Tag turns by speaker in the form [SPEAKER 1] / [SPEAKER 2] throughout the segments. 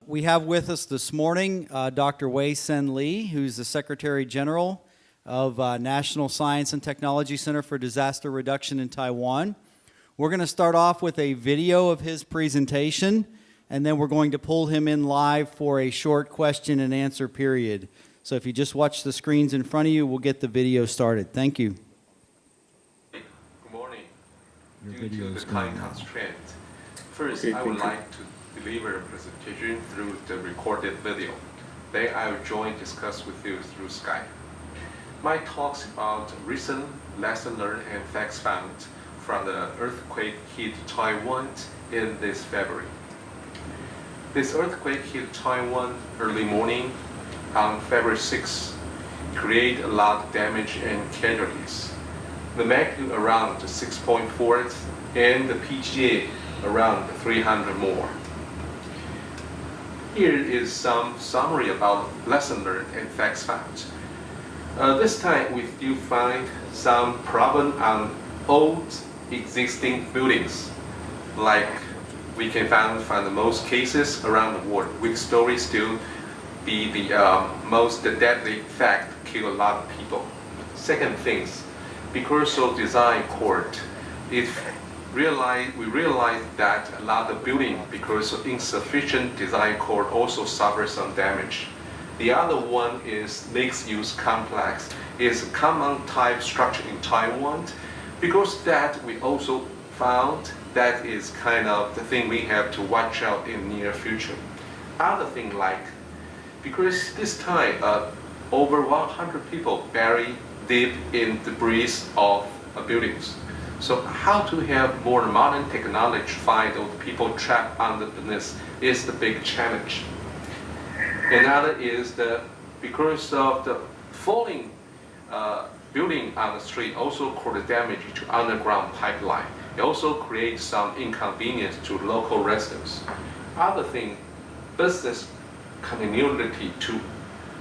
[SPEAKER 1] We have with us this morning Dr. Wei Sen Lee, who's the Secretary General of National Science and Technology Center for Disaster Reduction in Taiwan. We're going to start off with a video of his presentation, and then we're going to pull him in live for a short question and answer period. So if you just watch the screens in front of you, we'll get the video started. Thank you.
[SPEAKER 2] Good morning.
[SPEAKER 1] Your
[SPEAKER 2] Due to the time constraint, first I would like to deliver a presentation through the recorded video. Then I will discuss with you through Skype. My talk's about recent lesson learned and facts found from the earthquake hit Taiwan in this February. This earthquake hit Taiwan early morning on February 6th, created a lot of damage and casualties. The magnitude around 6.4 and the PGA around 300 more. Here is some summary about lesson learned and facts found. This time we still find some problem on old existing buildings. Like we can find from the most cases around the world, weak story still be the most deadly fact, kill a lot of people. Second things, because of design court, we realized that a lot of building, because of insufficient design code, also suffer some damage. The other one is mixed-use complex. It's a common type structure in Taiwan. Because that, we also found that is kind of the thing we have to watch out in near future. Other thing like, because this time over 100 people buried deep in debris of buildings. So how to have more modern technology to find those people trapped underneath is the big challenge. Another is because of the falling building on the street also cause damage to underground pipeline. It also creates some inconvenience to local residents. Other thing, business continuity to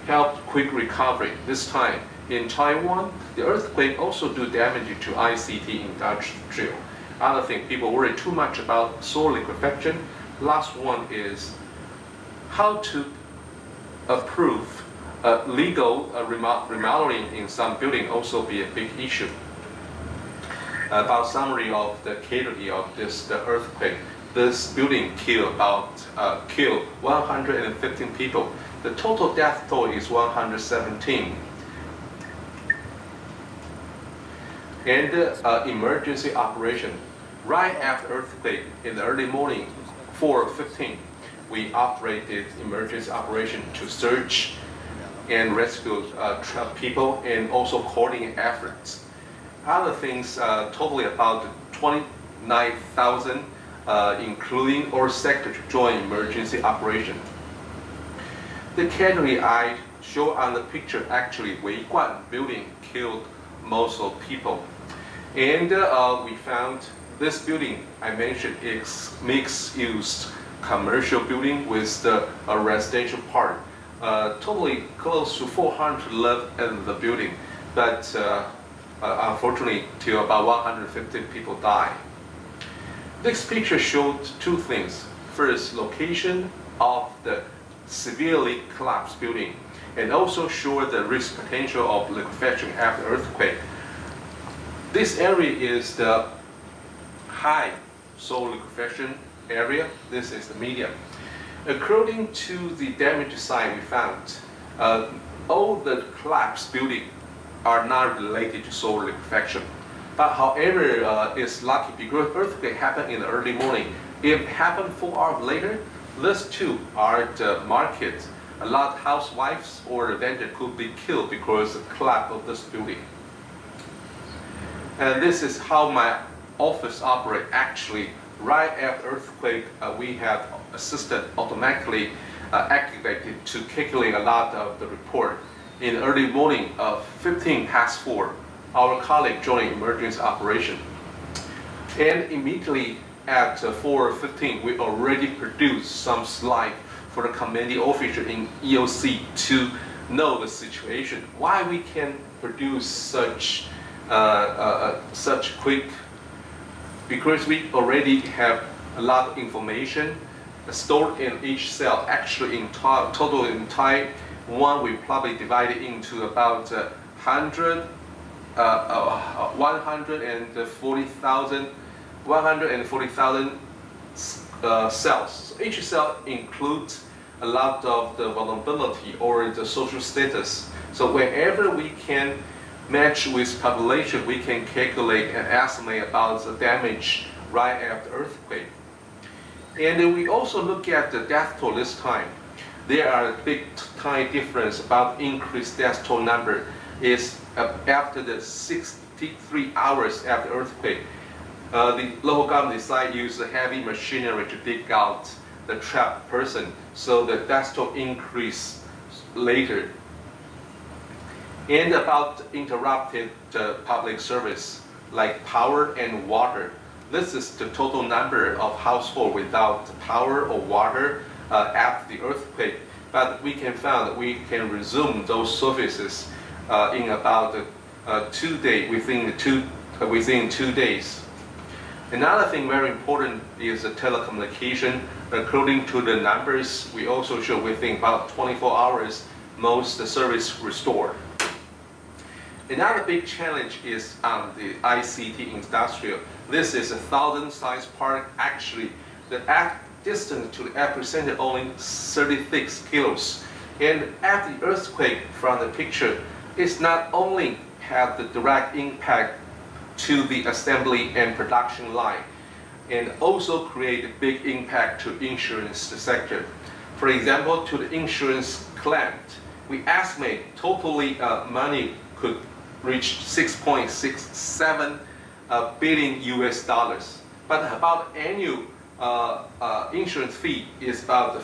[SPEAKER 2] help quick recovery. This time in Taiwan, the earthquake also do damage to ICT industrial. Other thing, people worry too much about soil liquefaction. Last one is how to approve legal remodeling in some building also be a big issue. About summary of the casualty of the earthquake, this building killed 115 people. The total death toll is 117. And emergency operation. Right after earthquake, in the early morning, 4:15, we operated emergency operation to search and rescue people and also coordinate efforts. Other things, totally about 29,000, including all sectors to join emergency operation. The casualty I show on the picture actually Weiguan building killed most of people. And we found this building I mentioned is mixed-use commercial building with the residential part. Totally close to 400 live in the building, but unfortunately, till about 150 people die. This picture showed two things. First, location of the severely collapsed building, and also show the risk potential of liquefaction after earthquake. This area is the high soil liquefaction area. This is the medium. According to the damage site we found, all the collapsed building are not related to soil liquefaction. But however, it's lucky because earthquake happened in the early morning. If it happened 4 hours later, these two are the market. A lot of housewives or the vendor could be killed because of the collapse of this building. And this is how my office operates. Actually, right after earthquake, we have assistant automatically activated to calculate a lot of the report. In the early morning of 4:15, our colleague joined emergency operation. And immediately at 4:15, we already produced some slide for the commanding officer in EOC to know the situation. Why we can produce such quick, because we already have a lot of information stored in each cell. Actually, in total in Taiwan, we probably divide it into about 140,000 cells. So each cell includes a lot of the vulnerability or the social status. So whenever we can match with population, we can calculate and estimate about the damage right after earthquake. And we also look at the death toll this time. There are a big time difference about increased death toll number is after the 63 hours after earthquake. The local government decided to use the heavy machinery to dig out the trapped person, so the death toll increase later. And about interrupted public service like power and water. This is the total number of households without power or water after the earthquake. But we can find that we can resume those services in about 2 days, within 2 days. Another thing very important is the telecommunication. According to the numbers, we also show within about 24 hours, most the service restored. Another big challenge is on the ICT industrial. This is a 1,000-size park. Actually, the distance to the epicenter only 36 kilos. And after the earthquake from the picture, it's not only had the direct impact to the assembly and production line, and also create a big impact to insurance sector. For example, to the insurance claim, we estimate totally money could reach 6.67 billion US dollars. But about annual insurance fee is about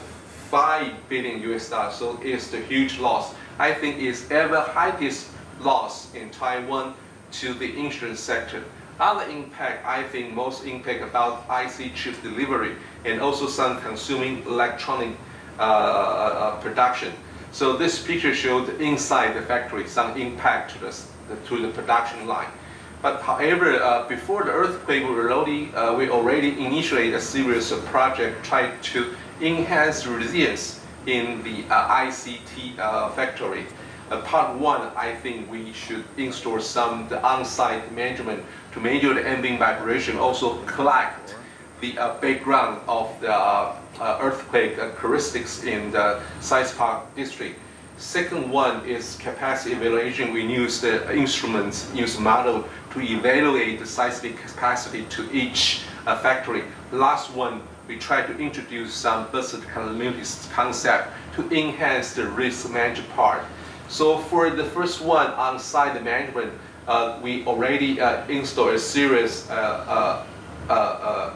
[SPEAKER 2] 5 billion US dollars, so it's a huge loss. I think it's ever highest loss in Taiwan to the insurance sector. Other impact, I think most impact about IC chip delivery and also some consuming electronic production. So this picture showed inside the factory some impact to the production line. But however, before the earthquake, we already initiated a series of projects trying to enhance resilience in the ICT factory. Part one, I think we should install some the on-site management to measure the ambient vibration, also collect the background of the earthquake characteristics in the Science Park district. Second one is capacity evaluation. We use the instruments, use model to evaluate the seismic capacity to each factory. Last one, we try to introduce some business communities concept to enhance the risk management part. So for the first one, on-site management, we already installed a series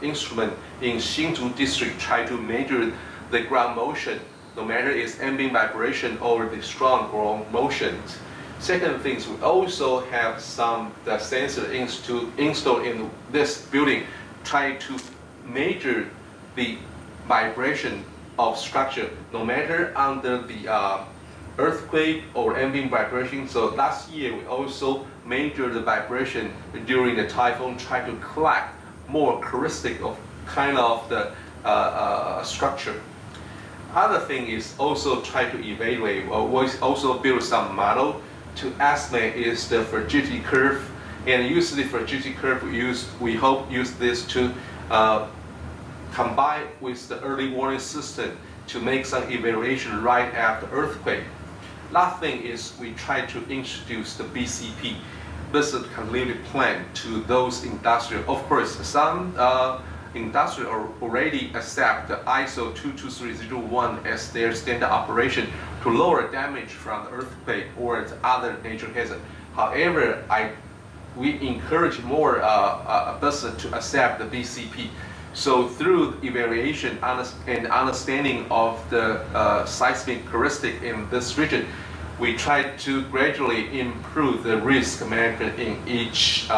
[SPEAKER 2] instrument in Hsinchu district, try to measure the ground motion, no matter it's ambient vibration or the strong ground motion. Second thing, we also have some the sensor installed in this building, try to measure the vibration of structure, no matter under the earthquake or ambient vibration. So last year we also measured the vibration during the typhoon, try to collect more characteristic of kind of the structure. Other thing is also try to evaluate, we also build some model to estimate is the fragility curve, and use the fragility curve we hope use this to combine with the early warning system to make some evaluation right after earthquake. Last thing is we try to introduce the BCP, business continuity plan, to those industrial. Of course, some industry already accept the ISO 22301 as their standard operation to lower damage from the earthquake or the other natural hazard. However, we encourage more business to accept the BCP. So through evaluation and understanding of the seismic characteristic in this region, we try to gradually improve the risk management in each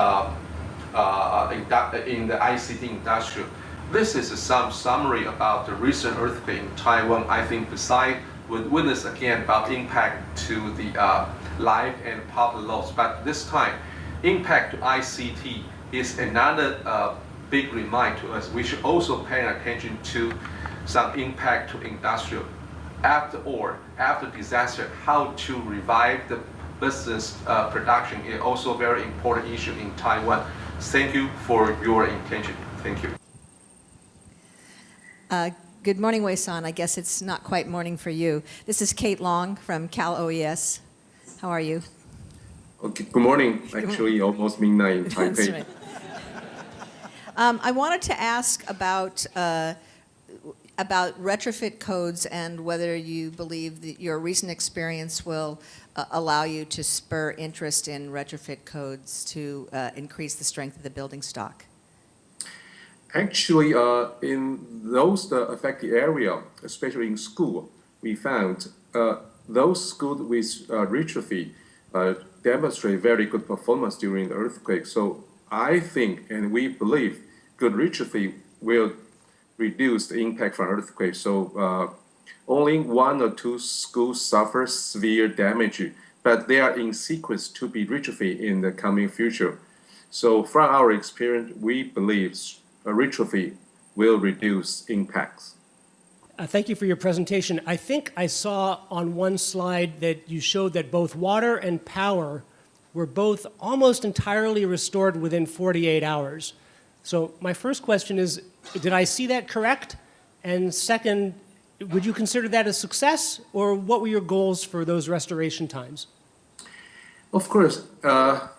[SPEAKER 2] in the ICT industrial. This is some summary about the recent earthquake in Taiwan. I think besides we witness again about impact to the life and property loss, but this time impact to ICT is another big reminder to us. We should also pay attention to some impact to industrial. After disaster, how to revive the business production is also a very important issue in Taiwan. Thank you for your attention. Thank you.
[SPEAKER 3] Good morning, Wei-san. I guess it's not quite morning for you. This is Kate Long from Cal OES. How are you?
[SPEAKER 2] Okay, good morning. Actually, almost midnight in Taipei.
[SPEAKER 3] That's right. I wanted to ask about retrofit codes and whether you believe that your recent experience will allow you to spur interest in retrofit codes to increase the strength of the building stock.
[SPEAKER 2] Actually, in those affected area, especially in school, we found those schools with retrofit demonstrate very good performance during the earthquake. So I think and we believe good retrofit will reduce the impact from earthquake. So only 1 or 2 schools suffer severe damage, but they are in sequence to be retrofit in the coming future. So from our experience, we believe a retrofit will reduce impacts.
[SPEAKER 4] Thank you for your presentation. I think I saw on one slide that you showed that both water and power were both almost entirely restored within 48 hours. So my first question is, did I see that correct? And second, would you consider that a success, or what were your goals for those restoration times?
[SPEAKER 2] Of course,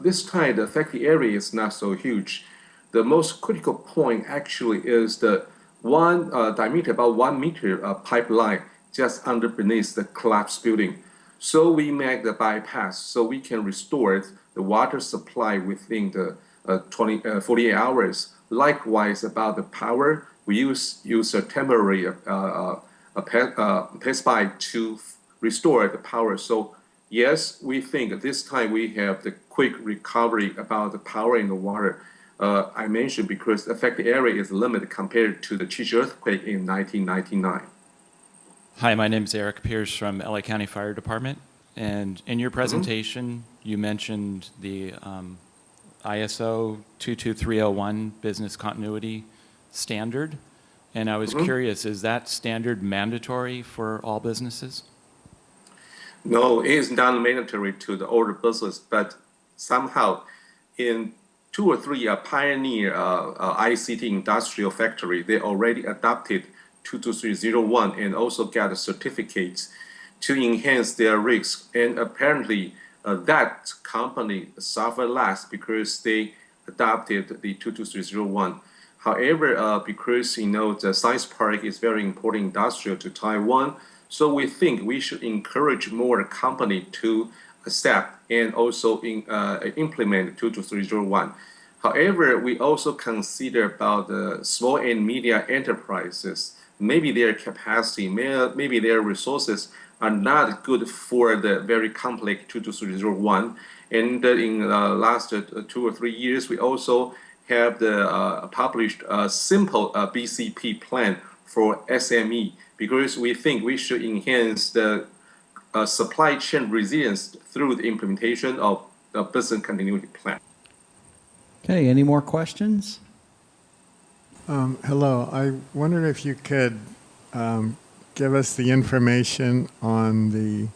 [SPEAKER 2] this time the affected area is not so huge. The most critical point actually is the one diameter, about 1 meter pipeline just beneath the collapsed building. So we make the bypass so we can restore the water supply within the 48 hours. Likewise, about the power, we use a temporary test pipe to restore the power. So yes, we think this time we have the quick recovery about the power and the water. I mentioned because the affected area is limited compared to the Christchurch earthquake in 1999.
[SPEAKER 5] Hi, my name is Eric Pierce from LA County Fire Department. And in your presentation, you mentioned the ISO 22301 business continuity standard. And I was curious, is that standard mandatory for all businesses?
[SPEAKER 2] No, it is not mandatory to the older business, but somehow in 2 or 3 pioneer ICT industrial factory, they already adopted 22301 and also got certificates to enhance their risks. And apparently that company suffered less because they adopted the 22301. However, because the science park is very important industrial to Taiwan, so we think we should encourage more company to accept and also implement 22301. However, we also consider about the small and medium enterprises. Maybe their capacity, maybe their resources are not good for the very complex 22301. And in the last 2 or 3 years, we also have the published simple BCP plan for SME, because we think we should enhance the supply chain resilience through the implementation of the business continuity plan.
[SPEAKER 1] Okay, any more questions?
[SPEAKER 6] Hello. I wondered if you could give us the information on the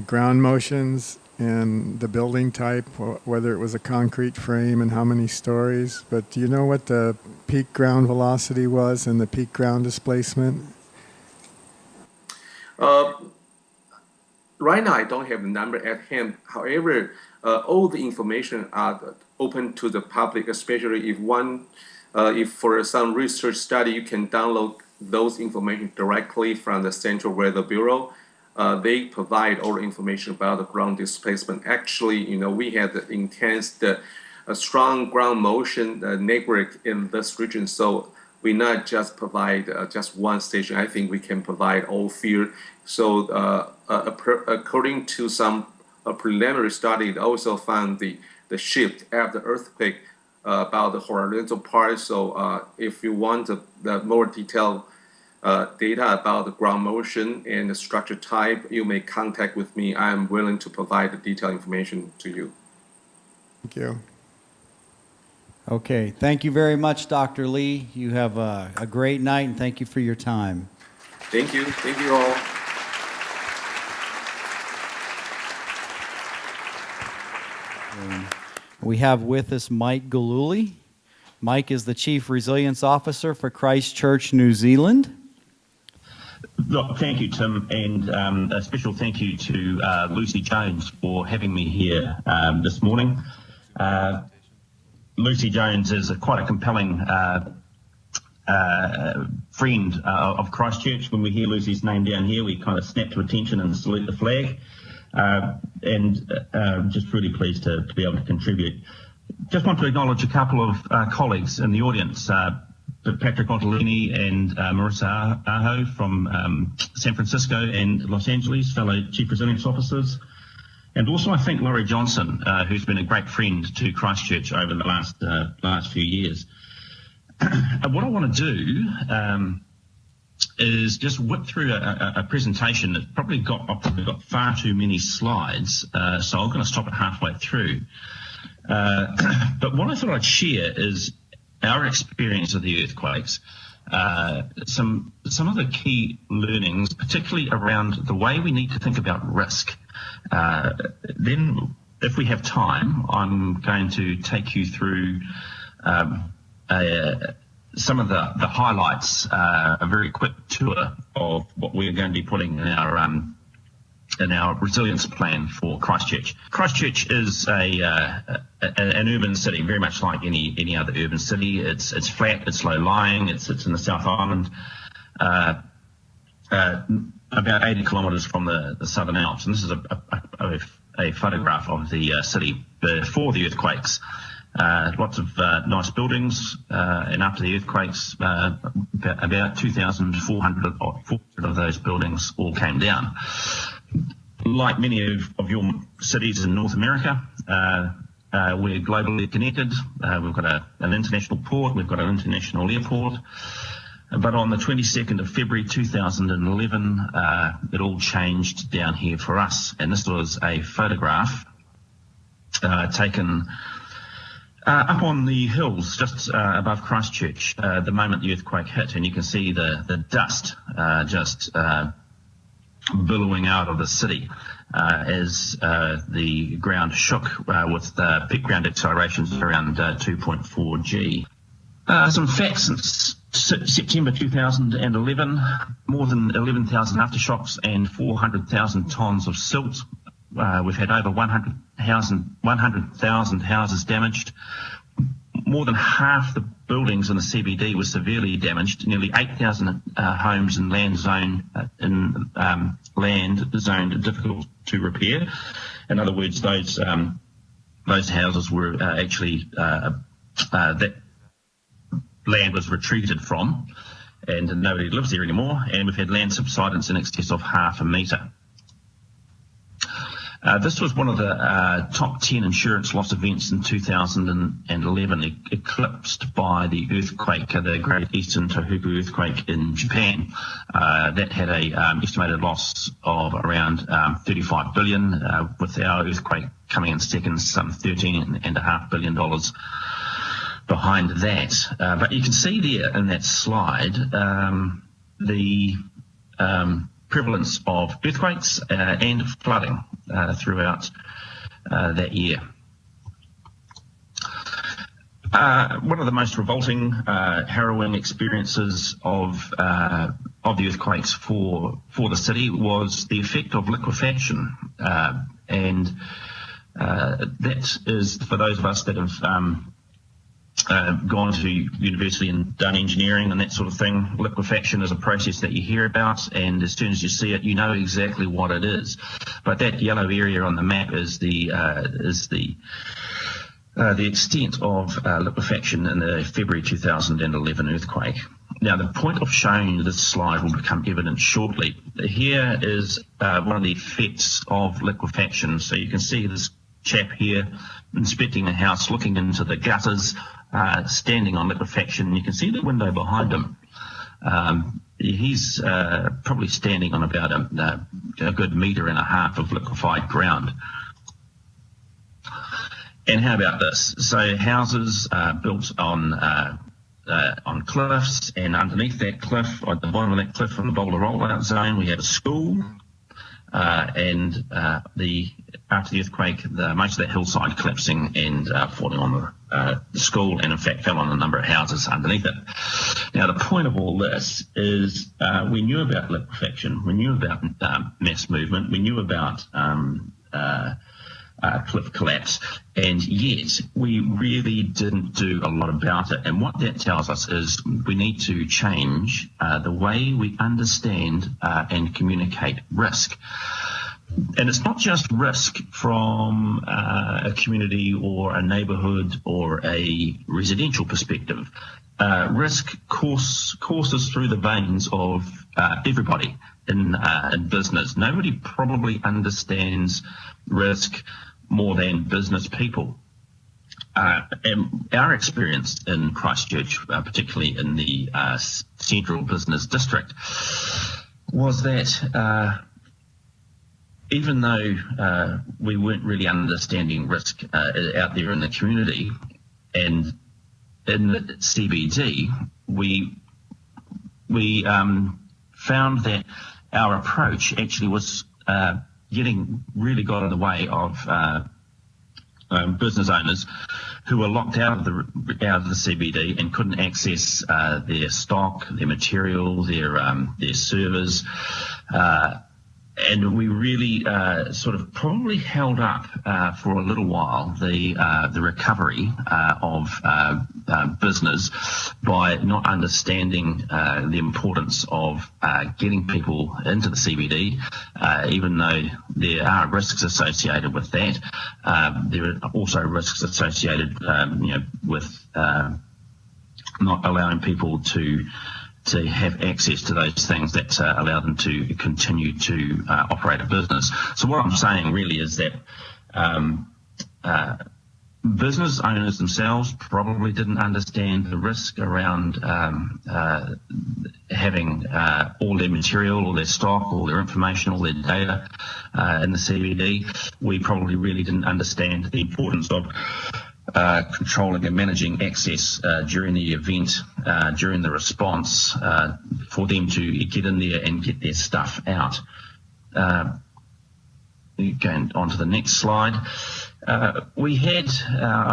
[SPEAKER 6] ground motions and the building type, whether it was a concrete frame and how many stories. But do you know what the peak ground velocity was and the peak ground displacement?
[SPEAKER 2] Right now, I don't have the number at hand. However, all the information are open to the public, especially if for some research study, you can download those information directly from the Central Weather Bureau. They provide all the information about the ground displacement. Actually, we had a strong ground motion network in this region. So we not just provide just one station. I think we can provide all field. So according to some preliminary study, it also found the shift after earthquake about the horizontal part. So if you want the more detailed data about the ground motion and the structure type, you may contact with me. I'm willing to provide the detailed information to you.
[SPEAKER 6] Thank you.
[SPEAKER 1] Okay, thank you very much, Dr. Lee. You have a great night, and thank you for your time.
[SPEAKER 2] Thank you. Thank you all.
[SPEAKER 1] We have with us Mike Galuli. Mike is the Chief Resilience Officer for Christchurch, New Zealand.
[SPEAKER 7] Look, thank you, Tim, and a special thank you to Lucy Jones for having me here this morning. Lucy Jones is quite a compelling friend of Christchurch. When we hear Lucy's name down here, we kind of snap to attention and salute the flag. Just really pleased to be able to contribute. Just want to acknowledge a couple of colleagues in the audience, Patrick Ottolini and Marissa Aho from San Francisco and Los Angeles, fellow Chief Resilience Officers. And also, I think, Laurie Johnson, who's been a great friend to Christchurch over the last few years. What I want to do is just whip through a presentation that's probably got far too many slides, so I'm going to stop it halfway through. But what I thought I'd share is our experience of the earthquakes, some of the key learnings, particularly around the way we need to think about risk. Then, if we have time, I'm going to take you through some of the highlights, a very quick tour of what we're going to be putting in our resilience plan for Christchurch. Christchurch is an urban city, very much like any other urban city. It's flat, it's low lying, it's in the South Island, about 80 kilometres from the Southern Alps. And this is a photograph of the city before the earthquakes. Lots of nice buildings, and after the earthquakes, about 2,400 of those buildings all came down. Like many of your cities in North America, we're globally connected. We've got an international port, we've got an international airport. But on the 22nd of February 2011, it all changed down here for us. And this was a photograph taken up on the hills just above Christchurch the moment the earthquake hit. And you can see the dust just billowing out of the city as the ground shook with peak ground accelerations around 2.4 G. Some facts since September 2011, more than 11,000 aftershocks and 400,000 tonnes of silt. We've had over 100,000 houses damaged. More than half the buildings in the CBD were severely damaged. Nearly 8,000 homes in land zoned difficult to repair. In other words, those houses were actually that land was retreated from, and nobody lives there anymore. And we've had land subsidence in excess of 0.5 metre. This was one of the top 10 insurance loss events in 2011, eclipsed by the earthquake, the Great Eastern Tohoku earthquake in Japan. That had a estimated loss of around 35 billion, with our earthquake coming in second, some $13.5 billion behind that. But you can see there in that slide the prevalence of earthquakes and flooding throughout that year. One of the most revolting, harrowing experiences of the earthquakes for the city was the effect of liquefaction, and that is for those of us that have gone to university and done engineering and that sort of thing. Liquefaction is a process that you hear about, and as soon as you see it, you know exactly what it is. But that yellow area on the map is the extent of liquefaction in the February 2011 earthquake. Now, the point of showing this slide will become evident shortly. Here is one of the effects of liquefaction. So you can see this chap here inspecting a house, looking into the gutters, standing on liquefaction. You can see the window behind him. He's probably standing on about a good 1.5 meters of liquefied ground. And how about this? So houses built on cliffs, and underneath that cliff, at the bottom of that cliff in the boulder rollout zone, we have a school. After the earthquake, most of that hillside collapsing and falling on the school, and in fact fell on a number of houses underneath it. Now, the point of all this is we knew about liquefaction, we knew about mass movement, we knew about cliff collapse, and yet we really didn't do a lot about it. And what that tells us is we need to change the way we understand and communicate risk. And it's not just risk from a community or a neighbourhood or a residential perspective. Risk courses through the veins of everybody in business. Nobody probably understands risk more than business people. And our experience in Christchurch, particularly in the central business district, was that even though we weren't really understanding risk out there in the community and in the CBD, we found that our approach actually was really got in the way of business owners who were locked out of the CBD and couldn't access their stock, their material, their servers. And we really sort of probably held up for a little while the recovery of business by not understanding the importance of getting people into the CBD, even though there are risks associated with that. There are also risks associated, with not allowing people to have access to those things that allow them to continue to operate a business. So what I'm saying really is that business owners themselves probably didn't understand the risk around having all their material, all their stock, all their information, all their data in the CBD. We probably really didn't understand the importance of controlling and managing access during the event, during the response, for them to get in there and get their stuff out. Going on to the next slide. I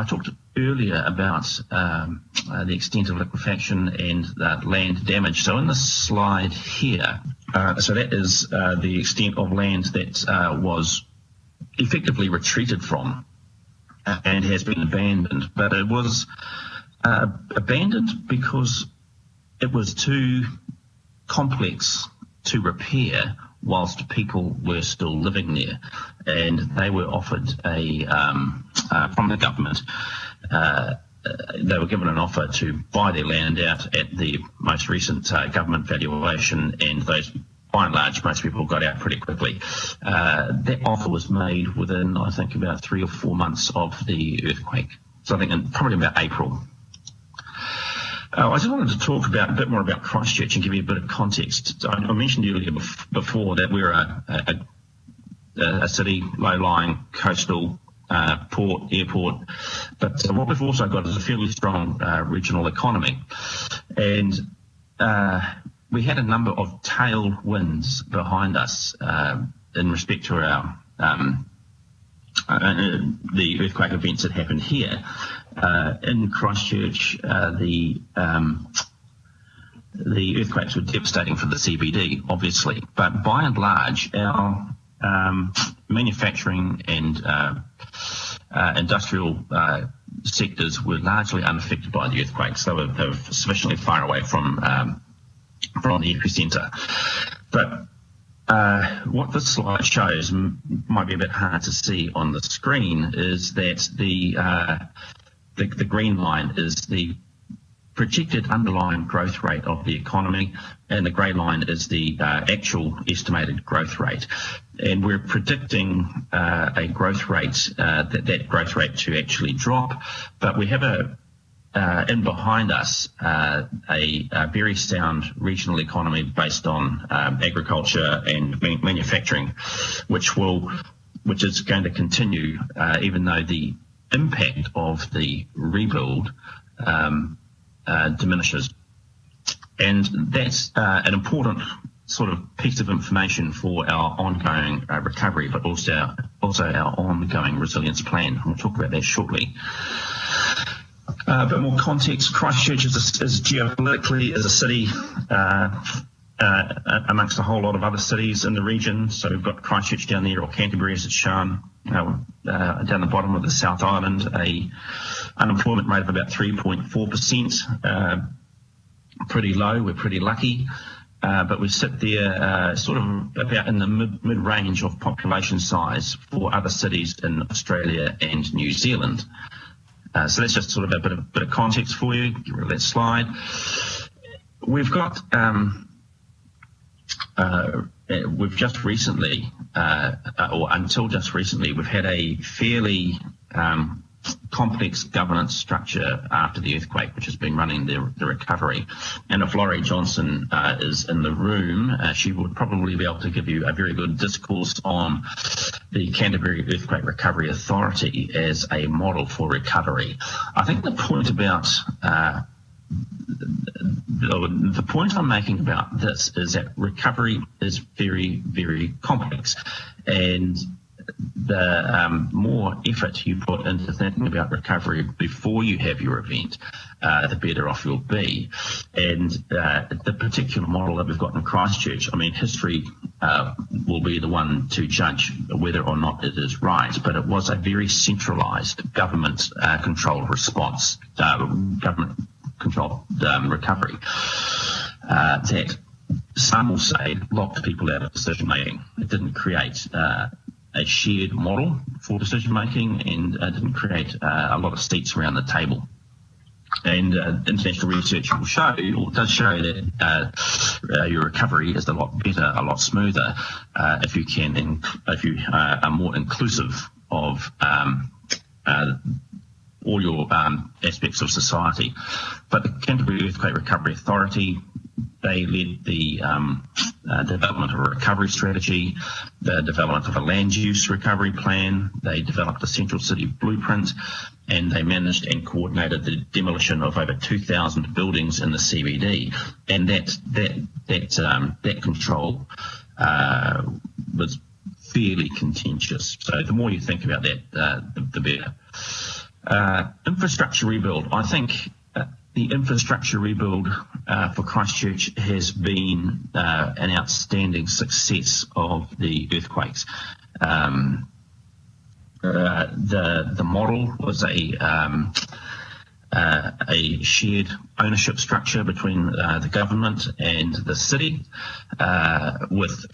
[SPEAKER 7] talked earlier about the extent of liquefaction and land damage. So in this slide here, so that is the extent of land that was effectively retreated from and has been abandoned, but it was abandoned because it was too complex to repair whilst people were still living there, and they were offered from the government, they were given an offer to buy their land out at the most recent government valuation, and those, by and large, most people got out pretty quickly. That offer was made within, I think, about 3 or 4 months of the earthquake. So I think probably about April. I just wanted to talk a bit more about Christchurch and give you a bit of context. I mentioned earlier before that we're a city, low-lying, coastal, port, airport, but what we've also got is a fairly strong regional economy. And we had a number of tailwinds behind us in respect to our the earthquake events that happened here. In Christchurch, the earthquakes were devastating for the CBD, obviously, but by and large, our manufacturing and industrial sectors were largely unaffected by the earthquakes. They were sufficiently far away from the epicentre. But what this slide shows, might be a bit hard to see on the screen, is that the green line is the projected underlying growth rate of the economy, and the grey line is the actual estimated growth rate. And we're predicting a growth rate, that growth rate to actually drop, but we have in behind us a very sound regional economy based on agriculture and manufacturing, which is going to continue even though the impact of the rebuild diminishes. And that's an important sort of piece of information for our ongoing recovery, but also our ongoing resilience plan. We'll talk about that shortly. A bit more context. Christchurch is geopolitically as a city amongst a whole lot of other cities in the region. So we've got Christchurch down there, or Canterbury as it's shown, down the bottom of the South Island, a unemployment rate of about 3.4%. Pretty low. We're pretty lucky. But we sit there sort of about in the mid-range of population size for other cities in Australia and New Zealand. So that's just sort of a bit of context for you. Get rid of that slide. We've got we've just recently, or until just recently, we've had a fairly complex governance structure after the earthquake, which has been running the recovery. And if Laurie Johnson is in the room, she would probably be able to give you a very good discourse on the Canterbury Earthquake Recovery Authority as a model for recovery. I think the point about the point I'm making about this is that recovery is very, very complex, and the more effort you put into thinking about recovery before you have your event, the better off you'll be. And the particular model that we've got in Christchurch, I mean, history will be the one to judge whether or not it is right, but it was a very centralised government-controlled response, government-controlled recovery that some will say locked people out of decision-making. It didn't create a shared model for decision making, and didn't create a lot of seats around the table. And international research will show, or does show, that your recovery is a lot better, a lot smoother if you are more inclusive of all your aspects of society. But the Canterbury Earthquake Recovery Authority, they led the development of a recovery strategy, the development of a land use recovery plan. They developed a central city blueprint, and they managed and coordinated the demolition of over 2,000 buildings in the CBD. And that control was fairly contentious. So the more you think about that, the better. Infrastructure rebuild. I think the infrastructure rebuild for Christchurch has been an outstanding success of the earthquakes. The model was a shared ownership structure between the government and the city, with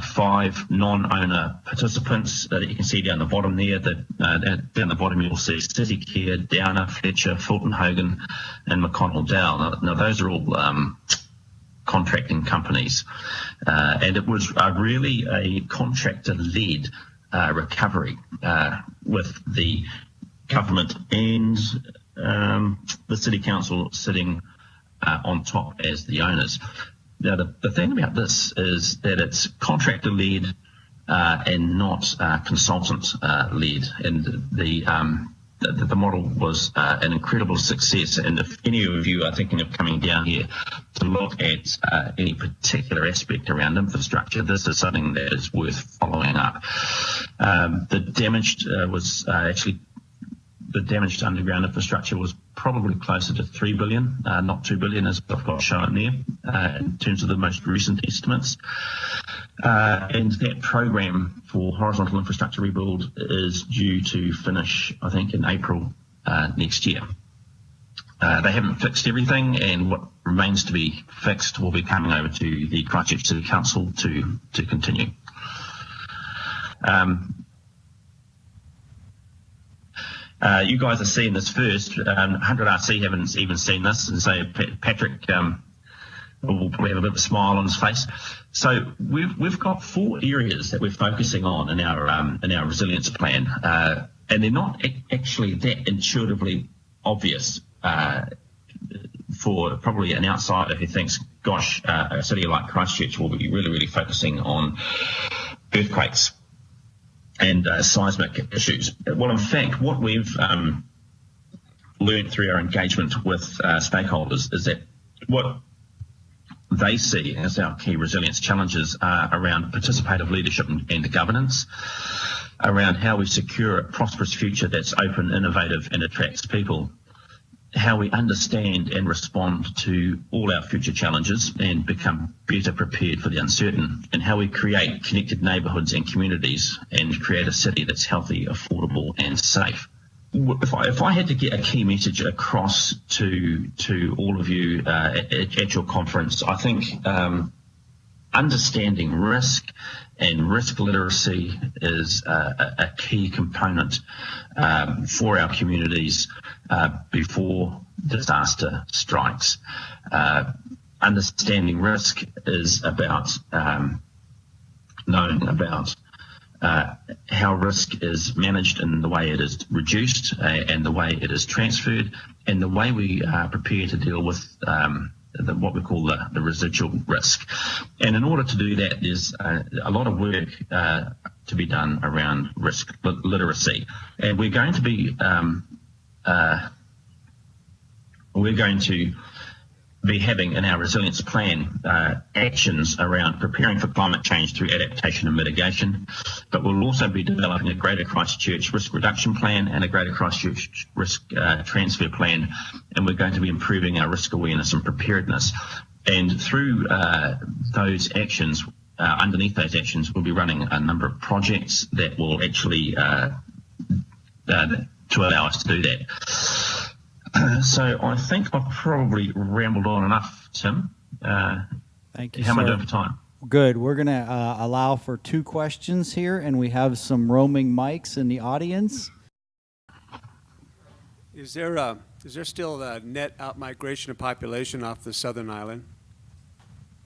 [SPEAKER 7] 5 non-owner participants that you can see down the bottom there. Down the bottom you'll see City Care, Downer, Fletcher, Fulton Hogan and McConnell Dowell. Now those are all contracting companies, and it was really a contractor-led recovery with the government and the City Council sitting on top as the owners. Now, the thing about this is that it's contractor-led and not consultant-led, and the model was an incredible success. And if any of you are thinking of coming down here to look at any particular aspect around infrastructure, this is something that is worth following up. The damaged underground infrastructure was probably closer to 3 billion, not 2 billion as I've got shown there, in terms of the most recent estimates. And that program for horizontal infrastructure rebuild is due to finish, I think, in April next year. They haven't fixed everything, and what remains to be fixed will be coming over to the Christchurch City Council to continue. You guys are seeing this first. 100RC haven't even seen this, and so Patrick will probably have a bit of a smile on his face. So we've got 4 areas that we're focusing on in our resilience plan, and they're not actually that intuitively obvious for probably an outsider who thinks, gosh, a city like Christchurch will be really, really focusing on earthquakes. and seismic issues. Well, in fact, what we've learned through our engagement with stakeholders is that what they see as our key resilience challenges are around participative leadership and governance, around how we secure a prosperous future that's open, innovative, and attracts people, how we understand and respond to all our future challenges and become better prepared for the uncertain, and how we create connected neighbourhoods and communities and create a city that's healthy, affordable, and safe. If I had to get a key message across to all of you at your conference, I think understanding risk and risk literacy is a key component for our communities before disaster strikes. Understanding risk is about knowing about how risk is managed and the way it is reduced and the way it is transferred and the way we prepare to deal with what we call the residual risk. And in order to do that, there's a lot of work to be done around risk literacy. And we're going to be having in our resilience plan actions around preparing for climate change through adaptation and mitigation, but we'll also be developing a Greater Christchurch risk reduction plan and a Greater Christchurch risk transfer plan, and we're going to be improving our risk awareness and preparedness. And through those actions, underneath those actions, we'll be running a number of projects that will actually to allow us to do that. So I think I've probably rambled on enough, Tim.
[SPEAKER 1] Thank you,
[SPEAKER 7] How am I
[SPEAKER 1] sir.
[SPEAKER 7] doing for time?
[SPEAKER 1] Good. We're going to allow for 2 questions here, and we have some roaming mics in the audience.
[SPEAKER 8] Is there still a net out-migration of population off the southern island?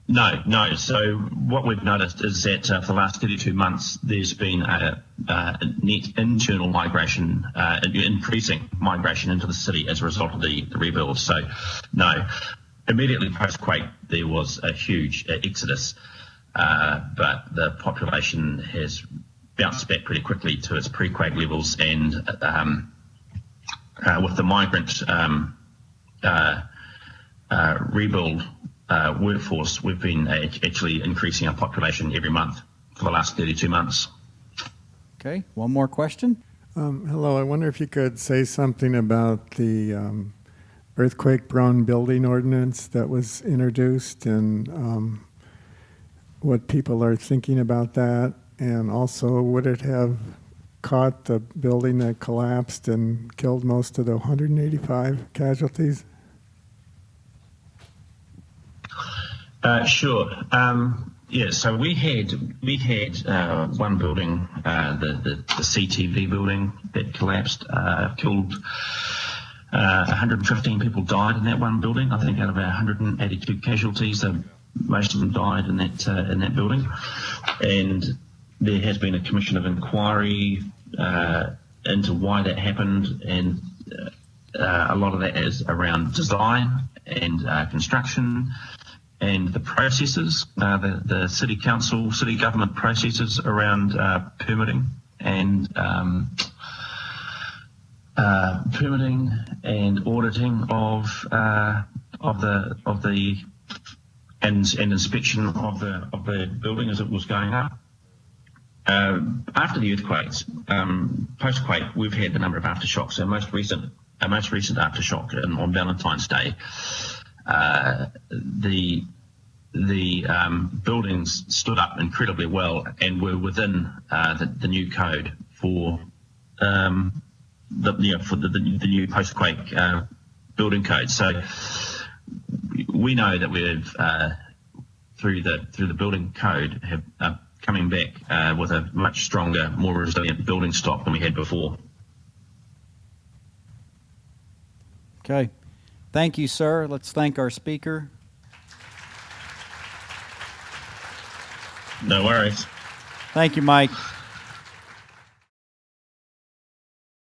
[SPEAKER 7] No. So what we've noticed is that for the last 32 months, there's been a net internal migration, increasing migration into the city as a result of the rebuild. So no. Immediately post-quake, there was a huge exodus, but the population has bounced back pretty quickly to its pre-quake levels, and with the migrant rebuild workforce, we've been actually increasing our population every month for the last 32 months.
[SPEAKER 1] Okay, one more question.
[SPEAKER 6] Hello, I wonder if you could say something about the earthquake-prone building ordinance that was introduced and what people are thinking about that, and also would it have caught the building that collapsed and killed most of the 185 casualties?
[SPEAKER 7] Sure. So we had one building, the CTV building that collapsed, killed 115 people died in that one building. I think out of our 182 casualties, most of them died in that building. And there has been a commission of inquiry into why that happened, and a lot of that is around design and construction. And the processes, the city council, city government processes around permitting and auditing of the inspection of the building as it was going up. After the earthquakes, post-quake, we've had a number of aftershocks. Our most recent aftershock on Valentine's Day. The buildings stood up incredibly well and were within the new code for the new post-quake building code. So we know that we've through the building code have coming back with a much stronger, more resilient building stock than we had before.
[SPEAKER 1] Okay. Thank you, sir. Let's thank our speaker.
[SPEAKER 7] No worries.
[SPEAKER 1] Thank you, Mike.